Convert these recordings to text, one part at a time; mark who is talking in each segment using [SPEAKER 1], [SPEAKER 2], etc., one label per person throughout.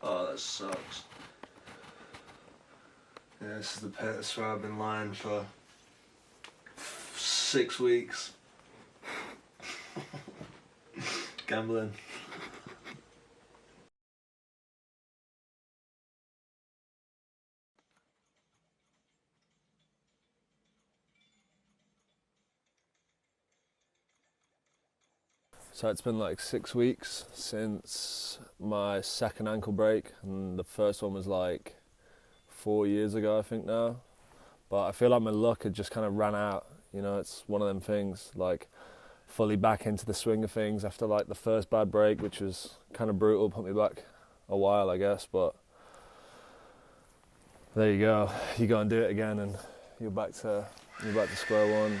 [SPEAKER 1] Oh, that sucks. Yeah, this is the pit. That's where I've been lying for 6 weeks. Gambling. So it's been like 6 weeks since my second ankle break, and the first one was like 4 years ago, I think now. But I feel like my luck had just kind of ran out. You know, it's one of them things, like fully back into the swing of things after like the first bad break, which was kind of brutal, put me back a while, I guess. But there you go. You go and do it again, and you're back to square one.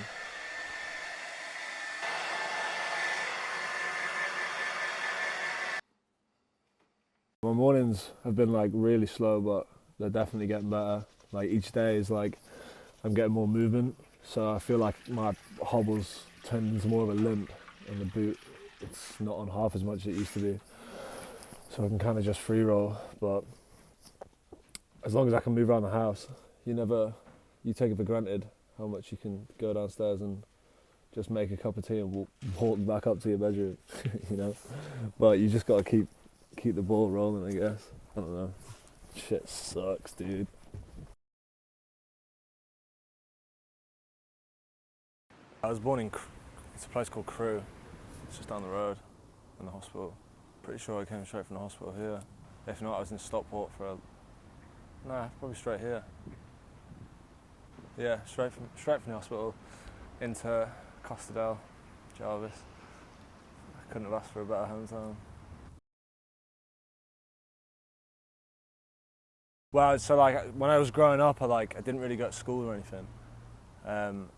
[SPEAKER 1] My mornings have been like really slow, but they're definitely getting better. Like each day is like I'm getting more movement, so I feel like my hobbles turned into more of a limp, and the boot, it's not on half as much as it used to be. So I can kind of just free roll, but as long as I can move around the house, you take it for granted how much you can go downstairs and just make a cup of tea and walk back up to your bedroom, you know. But you just gotta keep the ball rolling, I guess. I don't know. Shit sucks, dude. I was born in it's a place called Crewe. It's just down the road in the hospital. Pretty sure I came straight from the hospital here. If not, I was in Stockport probably straight here. Yeah, straight from the hospital into Joe Jarvis. I couldn't have asked for a better hometown. Well, so like when I was growing up, I didn't really go to school or anything, and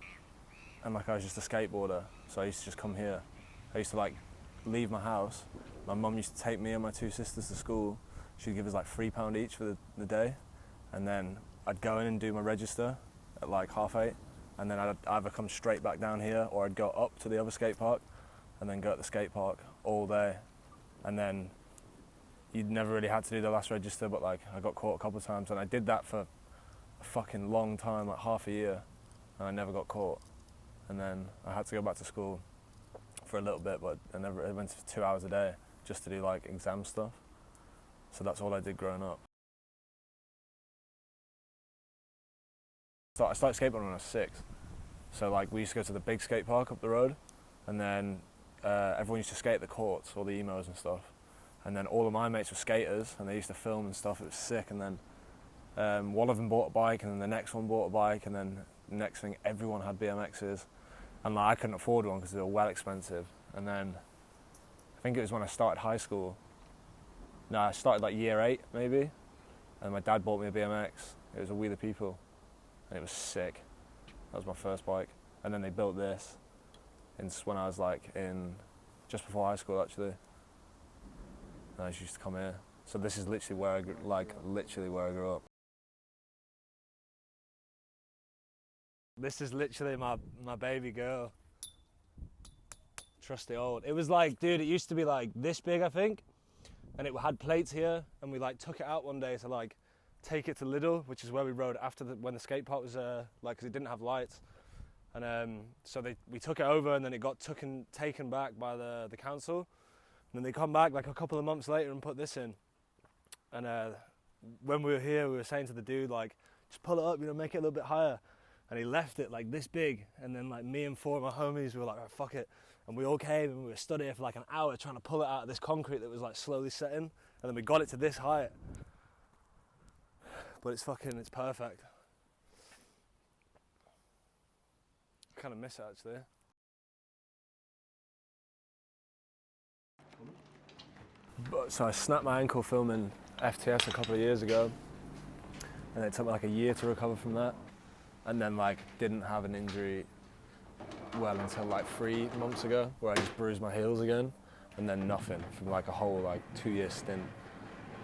[SPEAKER 1] like I was just a skateboarder. So I used to just come here. I used to like leave my house. My mum used to take me and my two sisters to school. She'd give us like £3 each for the day, and then I'd go in and do my register at like 8:30, and then I'd either come straight back down here or I'd go up to the other skate park and then go at the skate park all day, and then you'd never really had to do the last register, but like I got caught a couple of times, and I did that for a fucking long time, like half a year, and I never got caught. And then I had to go back to school for a little bit, but I went for 2 hours a day just to do like exam stuff. So that's all I did growing up. So I started skateboarding when I was 6. So like we used to go to the big skate park up the road, and then everyone used to skate at the courts, all the emos and stuff. And then all of my mates were skaters, and they used to film and stuff. It was sick. And then one of them bought a bike, and then the next one bought a bike, and then the next thing, everyone had BMXs. And like, I couldn't afford one because they were well expensive. And then I think it was when I started high school. No, I started like year 8 maybe, and my dad bought me a BMX. It was a We the People, and it was sick. That was my first bike. And then they built this when I was like just before high school actually. And I used to come here. So this is literally where I grew up. This is literally my baby girl. Trusty old. It was like, dude, it used to be like this big, I think, and it had plates here, and we like took it out one day to like take it to Lidl, which is where we rode after when the skate park was because it didn't have lights, and so we took it over, and then it got taken back by the council. And then they come back like a couple of months later and put this in. And when we were here, we were saying to the dude, like, just pull it up, make it a little bit higher. And he left it like this big. And then like me and 4 of my homies were like, oh, fuck it. And we all came and we were stood here for like an hour trying to pull it out of this concrete that was like slowly setting. And then we got it to this height. But it's perfect. I kind of miss it actually. So I snapped my ankle filming FTS a couple of years ago, and it took me like a year to recover from that, and then like didn't have an injury well until like 3 months ago, where I just bruised my heels again, and then nothing from like a whole like 2-year stint.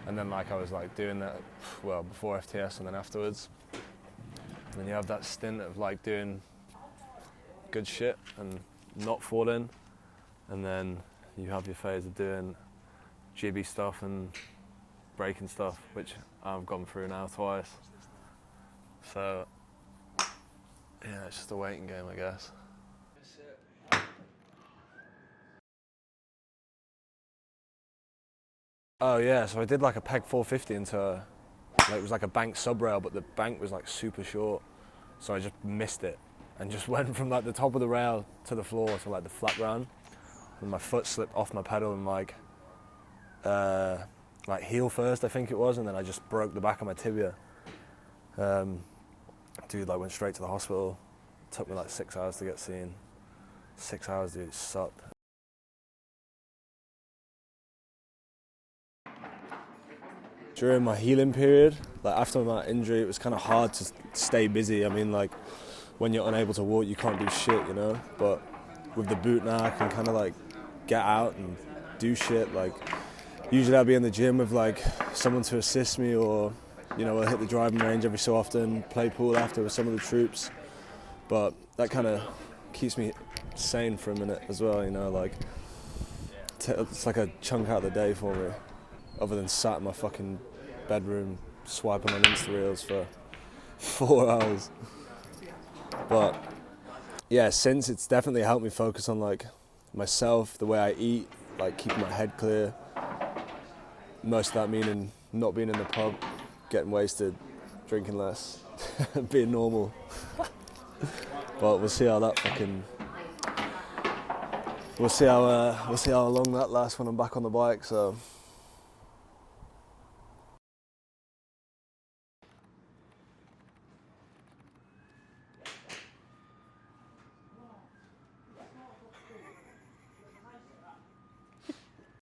[SPEAKER 1] And then like I was like doing that before FTS and then afterwards, and then you have that stint of like doing good shit and not falling, and then you have your phase of doing jibby stuff and breaking stuff, which I've gone through now twice. So yeah, it's just a waiting game, I guess. Oh yeah, so I did like a peg 450 into it was like a bank sub rail, but the bank was like super short, so I just missed it and just went from like the top of the rail to the floor to like the flat ground, and my foot slipped off my pedal and like heel first, I think it was, and then I just broke the back of my tibia. Dude, like went straight to the hospital. Took me like 6 hours to get seen. 6 hours, dude, it sucked. During my healing period, like after my injury, it was kind of hard to stay busy. I mean, like when you're unable to walk, you can't do shit, you know. But with the boot now, I can kind of like get out and do shit. Like usually I'll be in the gym with like someone to assist me, or you know, I'll hit the driving range every so often, play pool after with some of the troops. But that kind of keeps me sane for a minute as well, you know. Like it's like a chunk out of the day for me, other than sat in my fucking bedroom swiping on Insta Reels for 4 hours. But yeah, since it's definitely helped me focus on like myself, the way I eat, like keeping my head clear. Most of that meaning not being in the pub, getting wasted, drinking less, being normal. But we'll see how that fucking. We'll see how long that lasts when I'm back on the bike. So